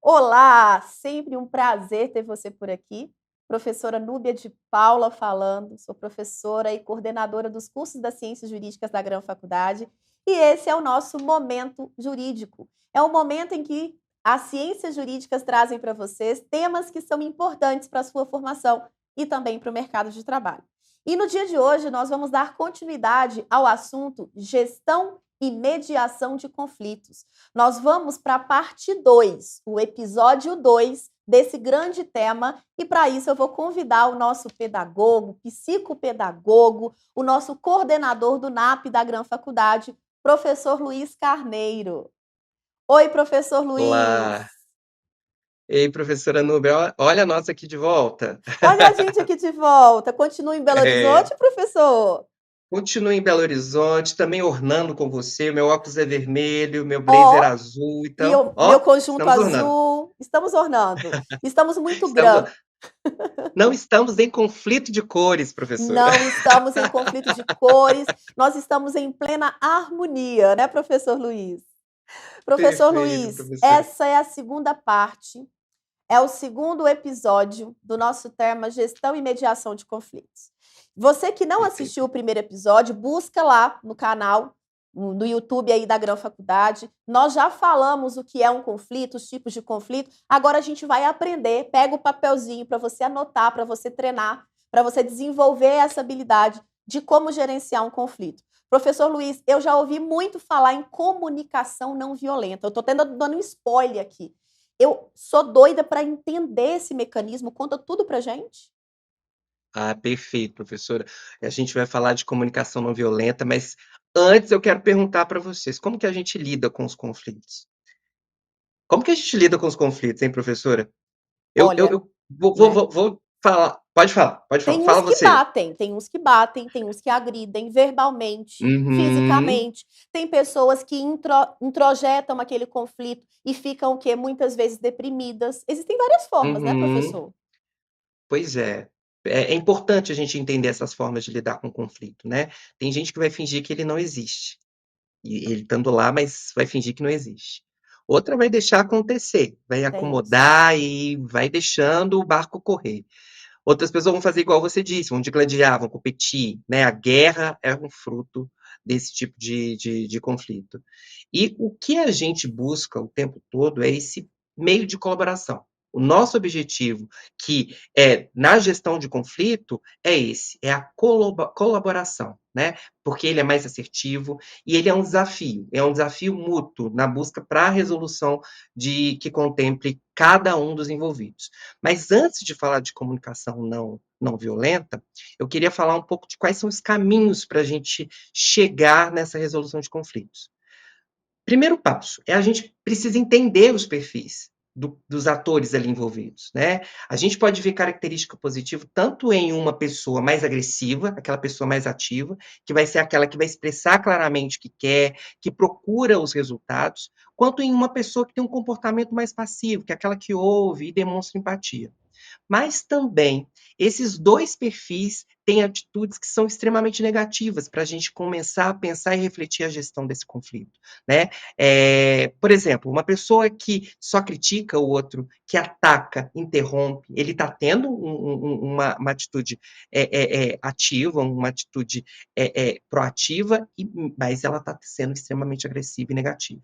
Olá, sempre um prazer ter você por aqui. Professora Núbia de Paula falando, sou professora e coordenadora dos cursos das Ciências Jurídicas da Gran Faculdade, e esse é o nosso momento jurídico. É o momento em que as ciências jurídicas trazem para vocês temas que são importantes para a sua formação e também para o mercado de trabalho. E no dia de hoje nós vamos dar continuidade ao assunto gestão e mediação de conflitos. Nós vamos para a parte 2, o episódio 2 desse grande tema, e para isso eu vou convidar o nosso pedagogo, psicopedagogo, o nosso coordenador do NAP da Gran Faculdade, professor Luiz Carneiro. Oi, professor Luiz. Olá! Ei, professora Nubia, olha nós aqui de volta. Olha a gente aqui de volta. Continua em Belo É, Horizonte, professor? continuo em Belo Horizonte, também ornando com você. Meu óculos é vermelho, meu blazer Ó, azul. e Então, meu ó, conjunto estamos ornando. azul. Estamos ornando. Estamos muito Estamos, gran. não estamos em conflito de cores, professora. Não estamos em conflito de cores, nós estamos em plena harmonia, né, professor Luiz? Professor Perfeito, Luiz, professora. essa é a segunda parte, é o segundo episódio do nosso tema Gestão e Mediação de Conflitos. Você que não assistiu Perfeito. o primeiro episódio, busca lá no canal, no YouTube aí da Gran Faculdade. Nós já falamos o que é um conflito, os tipos de conflito. Agora a gente vai aprender. Pega o papelzinho para você anotar, para você treinar, para você desenvolver essa habilidade de como gerenciar um conflito. Professor Luiz, eu já ouvi muito falar em comunicação não violenta. Eu estou dando um spoiler aqui. Eu sou doida para entender esse mecanismo. Conta tudo para gente. Ah, perfeito, professora. A gente vai falar de comunicação não violenta, mas antes eu quero perguntar para vocês, como que a gente lida com os conflitos? Como que a gente lida com os conflitos, hein, professora? Olha, Eu vou vou né? vou vou falar. Pode falar. Tem uns Fala que você. batem, tem uns que batem, tem uns que agridem verbalmente, Uhum, fisicamente. Tem pessoas que introjetam aquele conflito e ficam o quê? Muitas vezes deprimidas. Existem várias formas, né, uhum. professor? Pois é. É importante a gente entender essas formas de lidar com o conflito, né. Tem gente que vai fingir que ele não existe, e ele estando lá, mas vai fingir que não existe. Outra vai deixar acontecer, vai Tem isso. acomodar e vai deixando o barco correr. Outras pessoas vão fazer igual você disse, vão digladiar, vão competir, né, a guerra é um fruto desse tipo de conflito. E o que a gente busca o tempo todo é esse meio de colaboração. O nosso objetivo, que é na gestão de conflito, é esse, é a colaboração, né, porque ele é mais assertivo e ele é um desafio mútuo na busca para a resolução de que contemple cada um dos envolvidos. Mas antes de falar de comunicação não violenta, eu queria falar um pouco de quais são os caminhos para a gente chegar nessa resolução de conflitos. Primeiro passo é a gente precisa entender os perfis dos atores ali envolvidos, né? A gente pode ver característica positiva tanto em uma pessoa mais agressiva, aquela pessoa mais ativa, que vai ser aquela que vai expressar claramente o que quer, que procura os resultados, quanto em uma pessoa que tem um comportamento mais passivo, que é aquela que ouve e demonstra empatia. Mas também, esses dois perfis têm atitudes que são extremamente negativas para a gente começar a pensar e refletir a gestão desse conflito, né? Por exemplo, uma pessoa que só critica o outro, que ataca, interrompe, ele está tendo uma atitude ativa, uma atitude proativa, mas ela está sendo extremamente agressiva e negativa.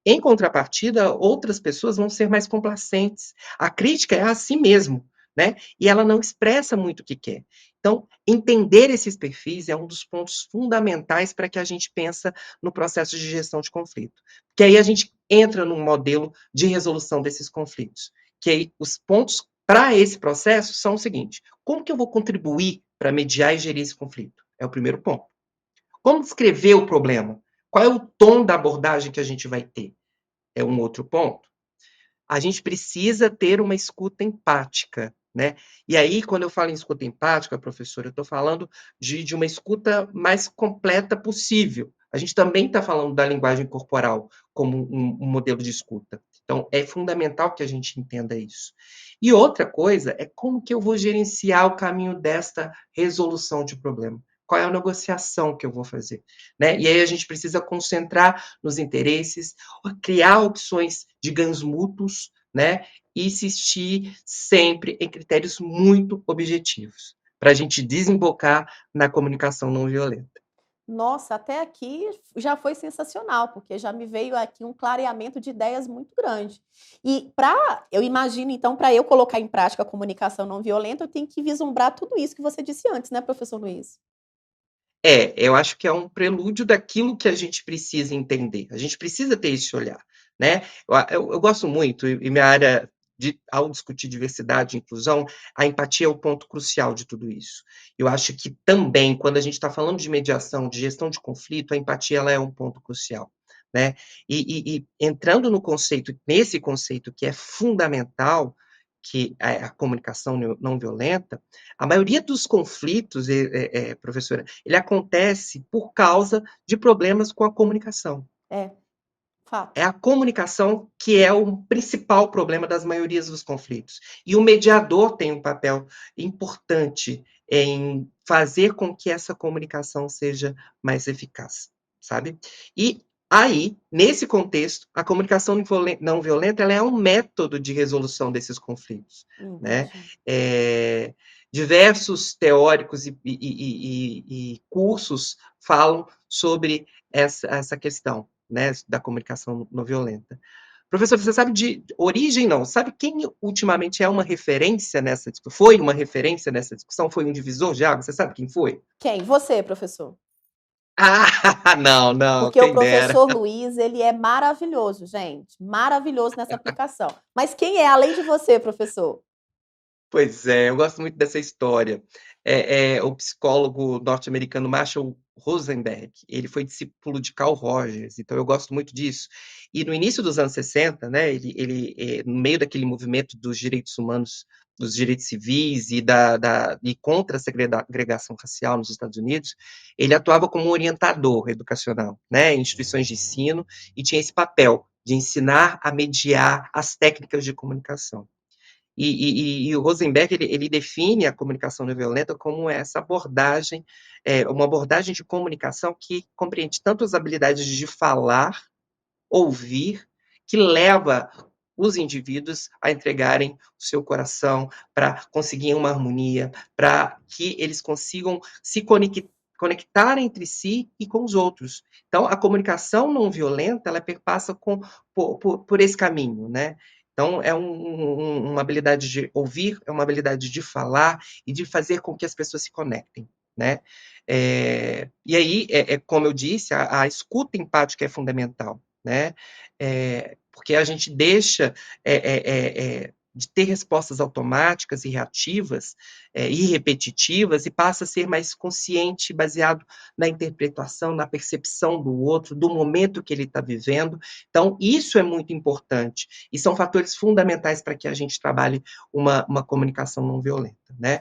Em contrapartida, outras pessoas vão ser mais complacentes. A crítica é a si mesmo, né? E ela não expressa muito o que quer. Então, entender esses perfis é um dos pontos fundamentais para que a gente pensa no processo de gestão de conflito. Que aí a gente entra num modelo de resolução desses conflitos. Que aí os pontos para esse processo são o seguinte: como que eu vou contribuir para mediar e gerir esse conflito? É o primeiro ponto. Como descrever o problema? Qual é o tom da abordagem que a gente vai ter? É um outro ponto. A gente precisa ter uma escuta empática, né? E aí, quando eu falo em escuta empática, professora, eu estou falando de uma escuta mais completa possível. A gente também está falando da linguagem corporal como um modelo de escuta. Então, é fundamental que a gente entenda isso. E outra coisa é como que eu vou gerenciar o caminho desta resolução de problema. Qual é a negociação que eu vou fazer? Né? E aí a gente precisa concentrar nos interesses, criar opções de ganhos mútuos, né? E insistir sempre em critérios muito objetivos, para a gente desembocar na comunicação não violenta. Nossa, até aqui já foi sensacional, porque já me veio aqui um clareamento de ideias muito grande. E eu imagino, então, para eu colocar em prática a comunicação não violenta, eu tenho que vislumbrar tudo isso que você disse antes, né, professor Luiz? Eu acho que é um prelúdio daquilo que a gente precisa entender. A gente precisa ter esse olhar, né? Eu gosto muito, e minha área ao discutir diversidade e inclusão, a empatia é o ponto crucial de tudo isso. Eu acho que também, quando a gente está falando de mediação, de gestão de conflito, a empatia ela é um ponto crucial, né? E entrando no conceito, nesse conceito que é fundamental, que é a comunicação não violenta, a maioria dos conflitos, professora, ele acontece por causa de problemas com a comunicação. É, fato. É a comunicação que é o principal problema das maiorias dos conflitos. E o mediador tem um papel importante em fazer com que essa comunicação seja mais eficaz, sabe? E aí, nesse contexto, a comunicação não violenta ela é um método de resolução desses conflitos, né? Entendi. Diversos teóricos e cursos falam sobre essa questão, né, da comunicação não violenta. Professor, você sabe de origem, não? Sabe quem ultimamente é uma referência nessa discussão? Foi uma referência nessa discussão? Foi um divisor de águas? Você sabe quem foi? Quem? Você, professor. Ah, não, não, Porque o quem dera. professor Luiz, ele é maravilhoso, gente. Maravilhoso nessa aplicação. Mas quem é, além de você, professor? Pois é, eu gosto muito dessa história. O psicólogo norte-americano Marshall Rosenberg, ele foi discípulo de Carl Rogers, então eu gosto muito disso. E no início dos anos 60, né, no meio daquele movimento dos direitos humanos, dos direitos civis e contra a segregação racial nos Estados Unidos, ele atuava como orientador educacional, né, em instituições de ensino, e tinha esse papel de ensinar a mediar as técnicas de comunicação. E o Rosenberg ele define a comunicação não violenta como essa abordagem, uma abordagem de comunicação que compreende tanto as habilidades de falar, ouvir, que leva os indivíduos a entregarem o seu coração para conseguir uma harmonia, para que eles consigam se conectar entre si e com os outros. Então, a comunicação não violenta, ela perpassa por esse caminho, né? Então, uma habilidade de ouvir, é uma habilidade de falar e de fazer com que as pessoas se conectem, né? E aí, como eu disse, a escuta empática é fundamental, né? Porque a gente deixa de ter respostas automáticas e reativas e repetitivas e passa a ser mais consciente, baseado na interpretação, na percepção do outro, do momento que ele está vivendo. Então, isso é muito importante e são fatores fundamentais para que a gente trabalhe uma comunicação não violenta, né?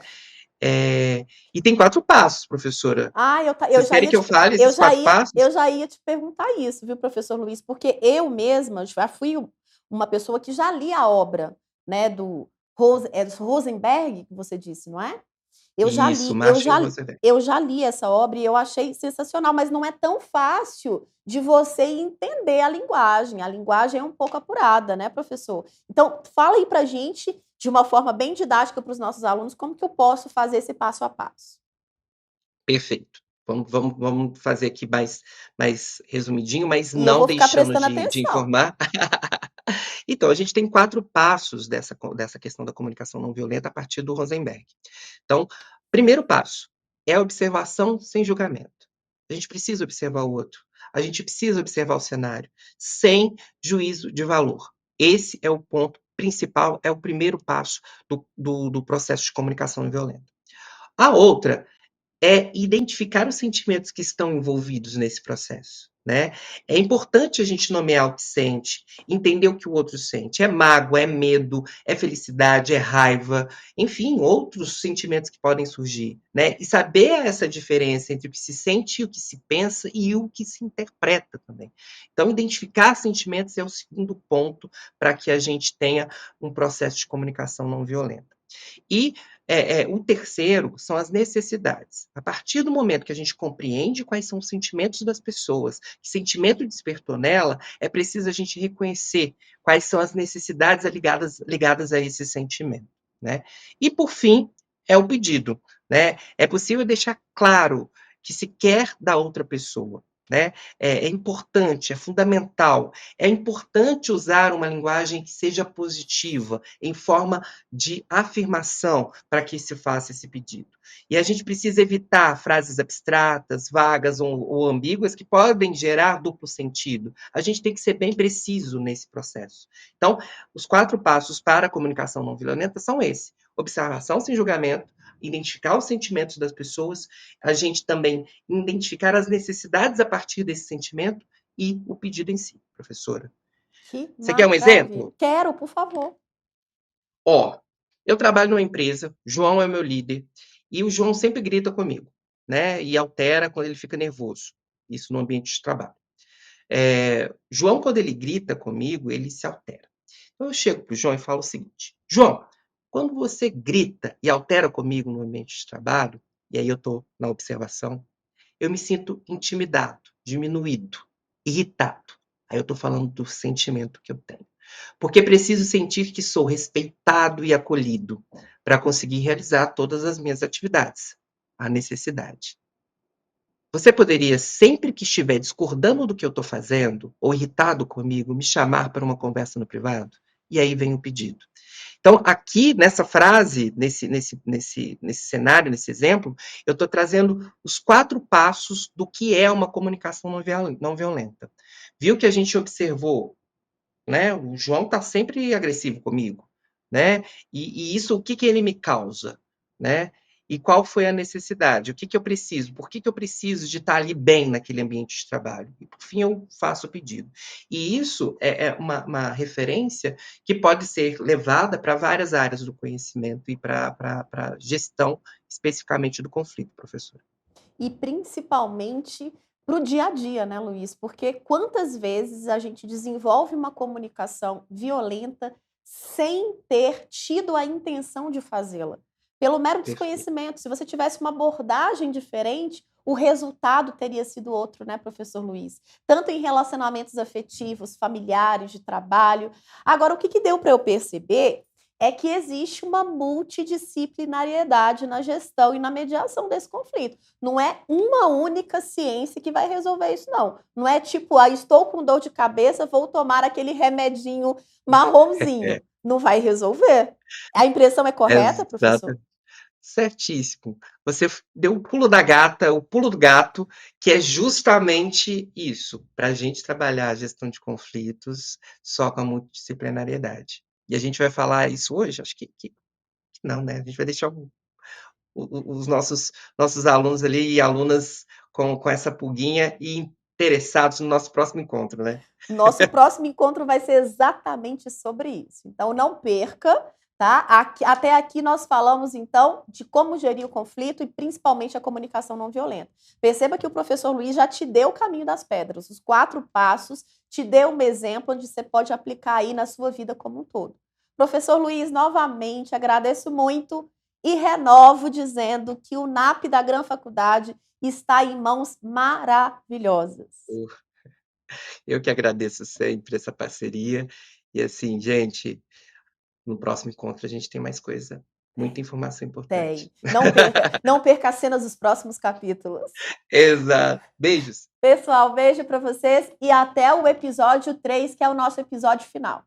E tem 4 passos, professora. Ah, Vocês querem que eu fale esses 4 passos? eu já ia te perguntar isso, viu, professor Luiz? Porque eu mesma já fui uma pessoa que já li a obra, né, do Rosenberg, que você disse, não é? Eu já Isso, li, eu Marshall já, Rosenberg. eu já li essa obra e eu achei sensacional, mas não é tão fácil de você entender a linguagem. A linguagem é um pouco apurada, né, professor? Então, fala aí pra gente, de uma forma bem didática para os nossos alunos, como que eu posso fazer esse passo a passo. Perfeito. Vamos fazer aqui mais resumidinho, mas E eu não vou ficar deixando prestando de atenção. informar. Então, a gente tem 4 passos dessa questão da comunicação não violenta a partir do Rosenberg. Então, primeiro passo é a observação sem julgamento. A gente precisa observar o outro. A gente precisa observar o cenário, sem juízo de valor. Esse é o ponto principal, é o primeiro passo do processo de comunicação não violenta. A outra é identificar os sentimentos que estão envolvidos nesse processo, né? É importante a gente nomear o que sente, entender o que o outro sente. É mágoa, é medo, é felicidade, é raiva, enfim, outros sentimentos que podem surgir, né? E saber essa diferença entre o que se sente e o que se pensa e o que se interpreta também. Então, identificar sentimentos é o segundo ponto para que a gente tenha um processo de comunicação não violenta. E o terceiro são as necessidades. A partir do momento que a gente compreende quais são os sentimentos das pessoas, que sentimento despertou nela, é preciso a gente reconhecer quais são as necessidades ligadas a esse sentimento, né? E, por fim, é o pedido, né? É possível deixar claro que se quer da outra pessoa, né? É importante, é fundamental, é importante usar uma linguagem que seja positiva, em forma de afirmação para que se faça esse pedido. E a gente precisa evitar frases abstratas, vagas ou ambíguas que podem gerar duplo sentido. A gente tem que ser bem preciso nesse processo. Então, os 4 passos para a comunicação não violenta são esses: observação sem julgamento, identificar os sentimentos das pessoas, a gente também identificar as necessidades a partir desse sentimento e o pedido em si, professora. Que Você quer um maravilha. exemplo? Quero, por favor. Ó, eu trabalho numa empresa, João é meu líder, e o João sempre grita comigo, né? E altera quando ele fica nervoso. Isso no ambiente de trabalho. João, quando ele grita comigo, ele se altera. Então eu chego para o João e falo o seguinte: João, quando você grita e altera comigo no ambiente de trabalho, e aí eu estou na observação, eu me sinto intimidado, diminuído, irritado. Aí eu estou falando do sentimento que eu tenho. Porque preciso sentir que sou respeitado e acolhido para conseguir realizar todas as minhas atividades. A necessidade. Você poderia, sempre que estiver discordando do que eu estou fazendo, ou irritado comigo, me chamar para uma conversa no privado? E aí vem o pedido. Então, aqui, nessa frase, nesse cenário, nesse exemplo, eu estou trazendo os 4 passos do que é uma comunicação não violenta. Viu que a gente observou, né? O João está sempre agressivo comigo, né? E isso, o que ele me causa, né? E qual foi a necessidade? O que eu preciso? Por que eu preciso de estar ali bem naquele ambiente de trabalho? E, por fim, eu faço o pedido. E isso é uma referência que pode ser levada para várias áreas do conhecimento e para a gestão, especificamente do conflito, professor. E principalmente para o dia a dia, né, Luiz? Porque quantas vezes a gente desenvolve uma comunicação violenta sem ter tido a intenção de fazê-la? Pelo mero Perfeito. desconhecimento. Se você tivesse uma abordagem diferente, o resultado teria sido outro, né, professor Luiz? Tanto em relacionamentos afetivos, familiares, de trabalho. Agora, o que deu para eu perceber é que existe uma multidisciplinariedade na gestão e na mediação desse conflito. Não é uma única ciência que vai resolver isso, não. Não é tipo, estou com dor de cabeça, vou tomar aquele remedinho marronzinho. Não vai resolver. A impressão é correta, professor? Exato. Certíssimo. Você deu o pulo da gata, o pulo do gato, que é justamente isso, para a gente trabalhar a gestão de conflitos só com a multidisciplinariedade. E a gente vai falar isso hoje? Acho que não, né? A gente vai deixar os nossos alunos ali e alunas com essa pulguinha e interessados no nosso próximo encontro, né? Nosso próximo encontro vai ser exatamente sobre isso. Então, não perca, tá? Até aqui nós falamos, então, de como gerir o conflito e principalmente a comunicação não violenta. Perceba que o professor Luiz já te deu o caminho das pedras, os 4 passos, te deu um exemplo onde você pode aplicar aí na sua vida como um todo. Professor Luiz, novamente, agradeço muito e renovo dizendo que o NAP da Gran Faculdade está em mãos maravilhosas. Eu que agradeço sempre essa parceria. E assim, gente, no próximo encontro a gente tem mais coisa, muita informação importante. Tem. Não perca as cenas dos próximos capítulos. Exato. Beijos. Pessoal, beijo para vocês e até o episódio 3, que é o nosso episódio final.